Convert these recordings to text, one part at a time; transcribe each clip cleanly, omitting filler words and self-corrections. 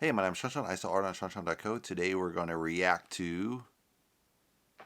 Hey, my name's Shanshan. I saw art on shanshan.co. Today we're going to react to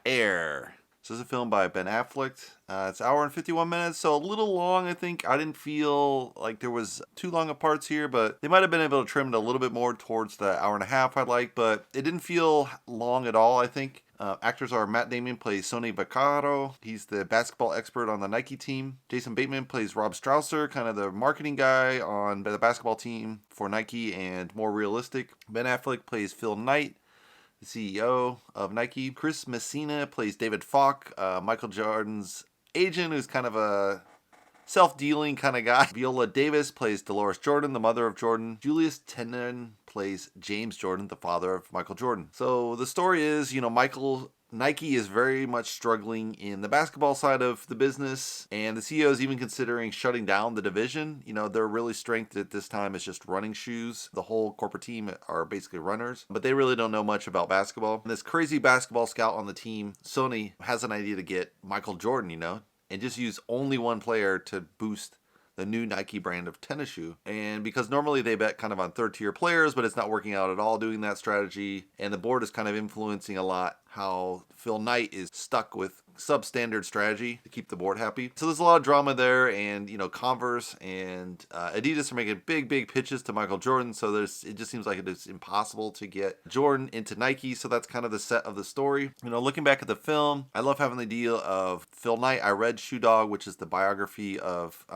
Air. This is a film by Ben Affleck. It's an hour and 51 minutes, so a little long, I think. I didn't feel like there was too long of parts here, but they might have been able to trim it a little bit more towards the hour and a half I like, but it didn't feel long at all, I think. Actors are Matt Damon plays Sonny Vaccaro. He's the basketball expert on the Nike team. Jason Bateman plays Rob Strasser, kind of the marketing guy on the basketball team for Nike and more realistic. Ben Affleck plays Phil Knight, the CEO of Nike. Chris Messina plays David Falk, Michael Jordan's agent, who's kind of a self-dealing kind of guy. Viola Davis plays Deloris Jordan, the mother of Jordan. Julius Tennon plays James Jordan, the father of Michael Jordan. So the story is, Nike is very much struggling in the basketball side of the business, and the CEO is even considering shutting down the division. Their really strength at this time is just running shoes. The whole corporate team are basically runners, but they really don't know much about basketball. And this crazy basketball scout on the team, Sonny, has an idea to get Michael Jordan, and just use only one player to boost the new Nike brand of tennis shoe. And because normally they bet kind of on third tier players, but it's not working out at all doing that strategy. And the board is kind of influencing a lot how Phil Knight is stuck with substandard strategy to keep the board happy. So there's a lot of drama there, and Converse and Adidas are making big pitches to Michael Jordan. So it just seems like it is impossible to get Jordan into Nike. So that's kind of the set of the story. Looking back at the film, I love having the deal of Phil Knight. I read Shoe Dog, which is the biography of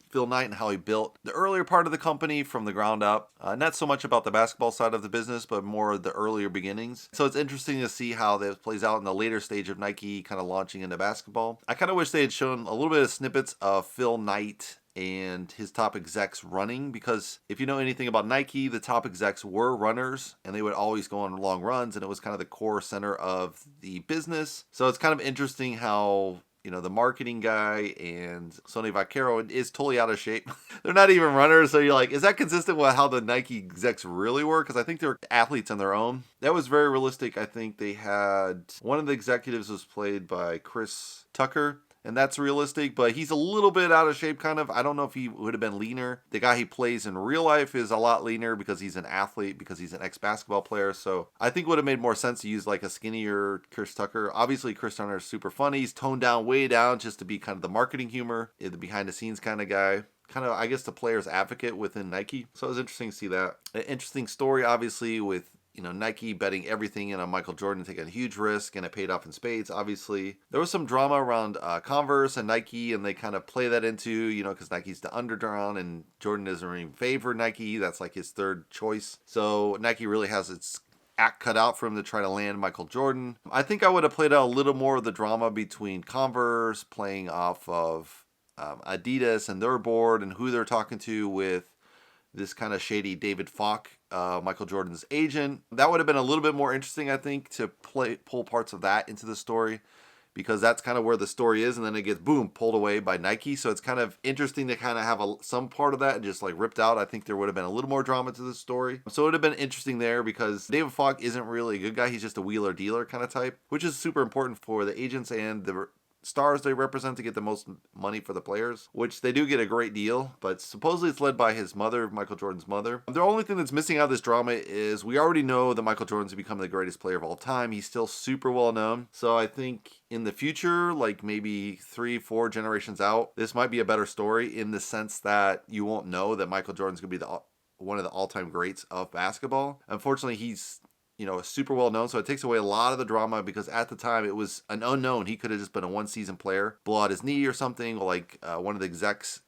Phil Knight and how he built the earlier part of the company from the ground up. Not so much about the basketball side of the business, but more the earlier beginnings. So it's interesting to see how that plays out in the later stage of Nike kind of launching into basketball. I kind of wish they had shown a little bit of snippets of Phil Knight and his top execs running, because if you know anything about Nike, the top execs were runners and they would always go on long runs, and it was kind of the core center of the business. So it's kind of interesting how the marketing guy and Sonny Vaccaro is totally out of shape. They're not even runners. So you're like, is that consistent with how the Nike execs really were? Because I think they're athletes on their own. That was very realistic. I think they had one of the executives was played by Chris Tucker, and that's realistic, but he's a little bit out of shape, kind of. I don't know if he would have been leaner. The guy he plays in real life is a lot leaner because he's an athlete, because he's an ex-basketball player. So I think it would have made more sense to use like a skinnier Chris Tucker. Obviously, Chris Tucker is super funny. He's toned down, way down, just to be kind of the marketing humor, the behind-the-scenes kind of guy. Kind of, I guess, the player's advocate within Nike. So it was interesting to see that. An interesting story, obviously, with Nike betting everything in on Michael Jordan, taking a huge risk, and it paid off in spades, obviously. There was some drama around Converse and Nike, and they kind of play that into, because Nike's the underground, and Jordan doesn't even favor Nike. That's like his third choice. So Nike really has its act cut out for him to try to land Michael Jordan. I think I would have played out a little more of the drama between Converse playing off of Adidas and their board and who they're talking to with this kind of shady David Falk, Michael Jordan's agent. That would have been a little bit more interesting, I think, to pull parts of that into the story, because that's kind of where the story is, and then it gets, boom, pulled away by Nike. So it's kind of interesting to kind of have some part of that and just like ripped out. I think there would have been a little more drama to the story. So it would have been interesting there, because David Falk isn't really a good guy. He's just a wheeler dealer kind of type, which is super important for the agents and the stars they represent to get the most money for the players, which they do get a great deal, but supposedly it's led by his mother, Michael Jordan's mother. The only thing that's missing out of this drama is we already know that Michael Jordan's become the greatest player of all time. He's still super well known. So I think in the future, like maybe 3-4 generations out, this might be a better story, in the sense that you won't know that Michael Jordan's going to be one of the all-time greats of basketball. Unfortunately, he's super well known, so it takes away a lot of the drama, because at the time it was an unknown. He could have just been a one-season player, blow out his knee or something, like one of the execs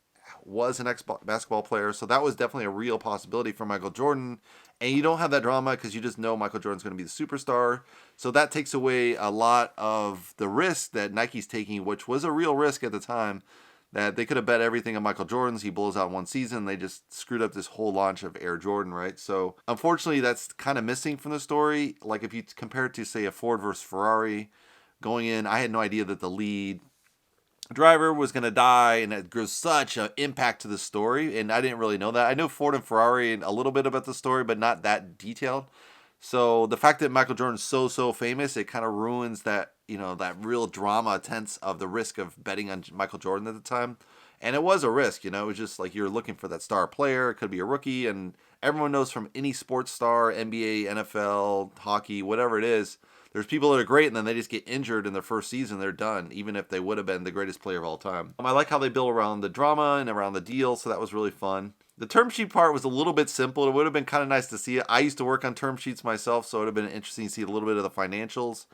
was an ex-basketball player. So that was definitely a real possibility for Michael Jordan, and you don't have that drama because you just know Michael Jordan's going to be the superstar. So that takes away a lot of the risk that Nike's taking, which was a real risk at the time, that they could have bet everything on Michael Jordan's. He blows out one season. They just screwed up this whole launch of Air Jordan, right? So unfortunately, that's kind of missing from the story. Like if you compare it to, say, a Ford versus Ferrari going in, I had no idea that the lead driver was going to die, and it gives such an impact to the story, and I didn't really know that. I know Ford and Ferrari and a little bit about the story, but not that detailed. So the fact that Michael Jordan's so famous, it kind of ruins that, that real drama tense of the risk of betting on Michael Jordan at the time. And it was a risk, it was just like you're looking for that star player. It could be a rookie, and everyone knows from any sports star, NBA, NFL, hockey, whatever it is, there's people that are great and then they just get injured in their first season. They're done, even if they would have been the greatest player of all time. I like how they build around the drama and around the deal, so that was really fun. The term sheet part was a little bit simple. It would have been kind of nice to see it. I used to work on term sheets myself, so it would have been interesting to see a little bit of the financials.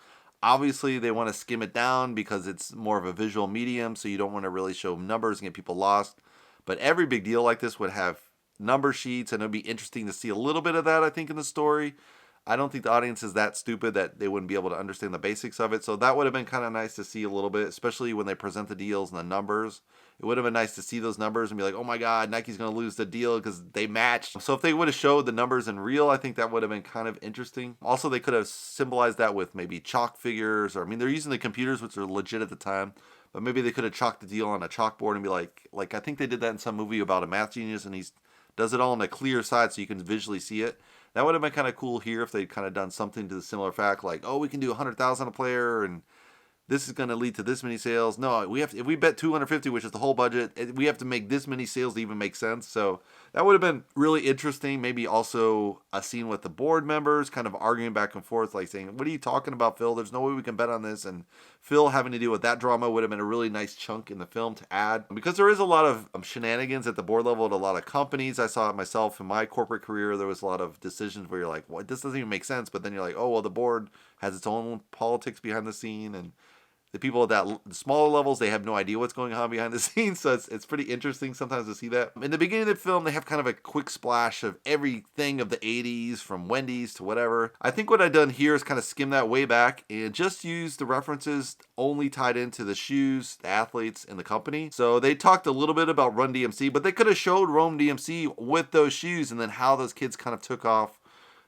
Obviously, they want to skim it down because it's more of a visual medium, so you don't want to really show numbers and get people lost. But every big deal like this would have number sheets, and it would be interesting to see a little bit of that, I think, in the story. I don't think the audience is that stupid that they wouldn't be able to understand the basics of it. So that would have been kind of nice to see a little bit, especially when they present the deals and the numbers. It would have been nice to see those numbers and be like, oh my God, Nike's going to lose the deal because they matched. So if they would have showed the numbers in real, I think that would have been kind of interesting. Also, they could have symbolized that with maybe chalk figures, or I mean, they're using the computers, which are legit at the time. But maybe they could have chalked the deal on a chalkboard and be like I think they did that in some movie about a math genius, and he does it all on a clear side so you can visually see it. That would have been kind of cool here if they'd kind of done something to the similar fact, like, oh, we can do 100,000 a player, and this is going to lead to this many sales. No, we have to, if we bet 250, which is the whole budget, we have to make this many sales to even make sense. So that would have been really interesting. Maybe also a scene with the board members kind of arguing back and forth, like saying, what are you talking about, Phil? There's no way we can bet on this. And Phil having to deal with that drama would have been a really nice chunk in the film to add. Because there is a lot of shenanigans at the board level at a lot of companies. I saw it myself in my corporate career. There was a lot of decisions where you're like, well, this doesn't even make sense. But then you're like, oh, well, the board has its own politics behind the scene, and the people at the smaller levels, they have no idea what's going on behind the scenes, so it's pretty interesting sometimes to see that. In the beginning of the film, they have kind of a quick splash of everything of the 80s, from Wendy's to whatever. I think what I've done here is kind of skim that way back and just use the references only tied into the shoes, the athletes, and the company. So they talked a little bit about Run DMC, but they could have showed Run DMC with those shoes and then how those kids kind of took off.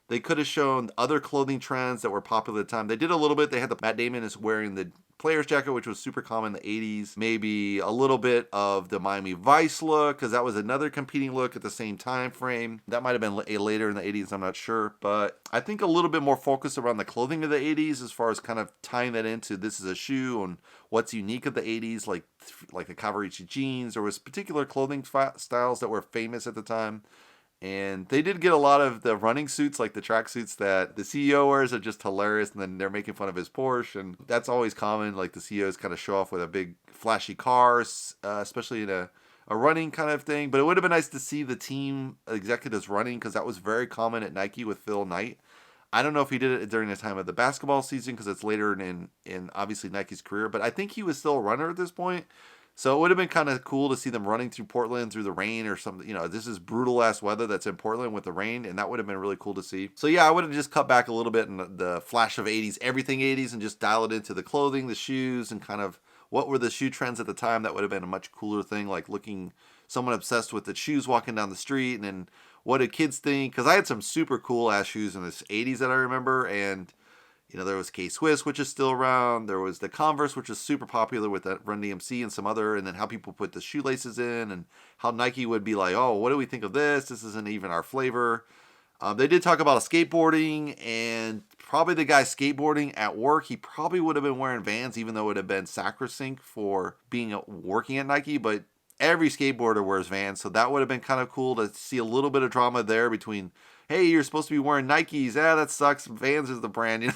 They could have shown other clothing trends that were popular at the time. They did a little bit. They had Matt Damon is wearing the player's jacket, which was super common in the 80s. Maybe a little bit of the Miami Vice look, because that was another competing look at the same time frame. That might have been later in the 80s, I'm not sure. But I think a little bit more focused around the clothing of the 80s as far as kind of tying that into this is a shoe and what's unique of the 80s, like the Cavaricci jeans. There was particular clothing styles that were famous at the time. And they did get a lot of the running suits, like the track suits that the CEO wears, are just hilarious. And then they're making fun of his Porsche. And that's always common. Like the CEOs kind of show off with a big flashy car, especially in a running kind of thing. But it would have been nice to see the team executives running, because that was very common at Nike with Phil Knight. I don't know if he did it during the time of the basketball season, because it's later in obviously Nike's career. But I think he was still a runner at this point. So it would have been kind of cool to see them running through Portland through the rain or something. You know, this is brutal ass weather that's in Portland with the rain, and that would have been really cool to see. So yeah, I would have just cut back a little bit in the flash of 80s, everything 80s, and just dial it into the clothing, the shoes, and kind of what were the shoe trends at the time. That would have been a much cooler thing, like looking someone obsessed with the shoes walking down the street, and then what did kids think? Because I had some super cool ass shoes in the 80s that I remember, and you know, there was K-Swiss, which is still around. There was the Converse, which is super popular with that Run DMC and some other, and then how people put the shoelaces in, and how Nike would be like, oh, what do we think of this? This isn't even our flavor. They did talk about skateboarding, and probably the guy skateboarding at work, he probably would have been wearing Vans, even though it would have been sacrosanct for working at Nike, but every skateboarder wears Vans, so that would have been kind of cool to see a little bit of drama there between, hey, you're supposed to be wearing Nikes. That sucks. Vans is the brand. You know?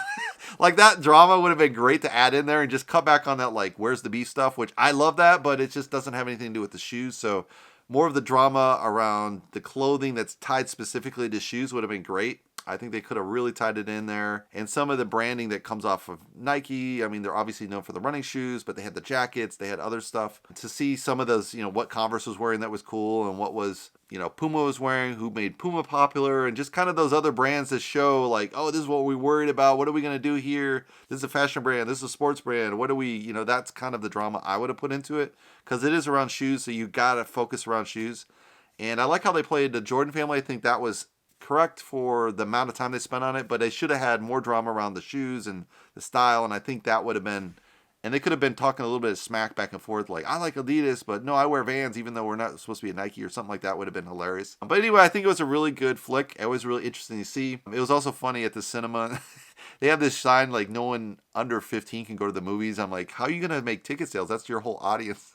Like, that drama would have been great to add in there and just cut back on that, like, where's the beef stuff, which I love that, but it just doesn't have anything to do with the shoes. So more of the drama around the clothing that's tied specifically to shoes would have been great. I think they could have really tied it in there. And some of the branding that comes off of Nike, I mean, they're obviously known for the running shoes, but they had the jackets, they had other stuff. To see some of those, you know, what Converse was wearing that was cool, and what was, you know, Puma was wearing, who made Puma popular, and just kind of those other brands that show like, oh, this is what we're worried about. What are we going to do here? This is a fashion brand. This is a sports brand. What do we, you know, that's kind of the drama I would have put into it, because it is around shoes, so you got to focus around shoes. And I like how they played the Jordan family. I think that was correct for the amount of time they spent on it, but they should have had more drama around the shoes and the style, and I think that would have been, and they could have been talking a little bit of smack back and forth, like, I like Adidas, but no, I wear Vans, even though we're not supposed to be a Nike, or something like that would have been hilarious. But anyway, I think it was a really good flick. It was really interesting to see. It was also funny at the cinema. They have this sign, like, no one under 15 can go to the movies. I'm like, how are you going to make ticket sales? That's your whole audience.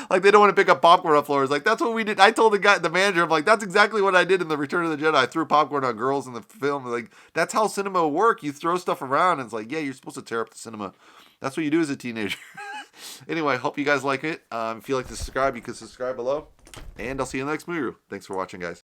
Like they don't want to pick up popcorn on floors. Like that's what we did. I told the manager, I'm like, that's exactly what I did in the Return of the Jedi. I threw popcorn on girls in the film. Like that's how cinema work. You throw stuff around, and it's like, yeah, you're supposed to tear up the cinema. That's what you do as a teenager. Anyway, hope you guys like it. If you like to subscribe, you can subscribe below, and I'll see you in the next movie review. Thanks for watching, guys.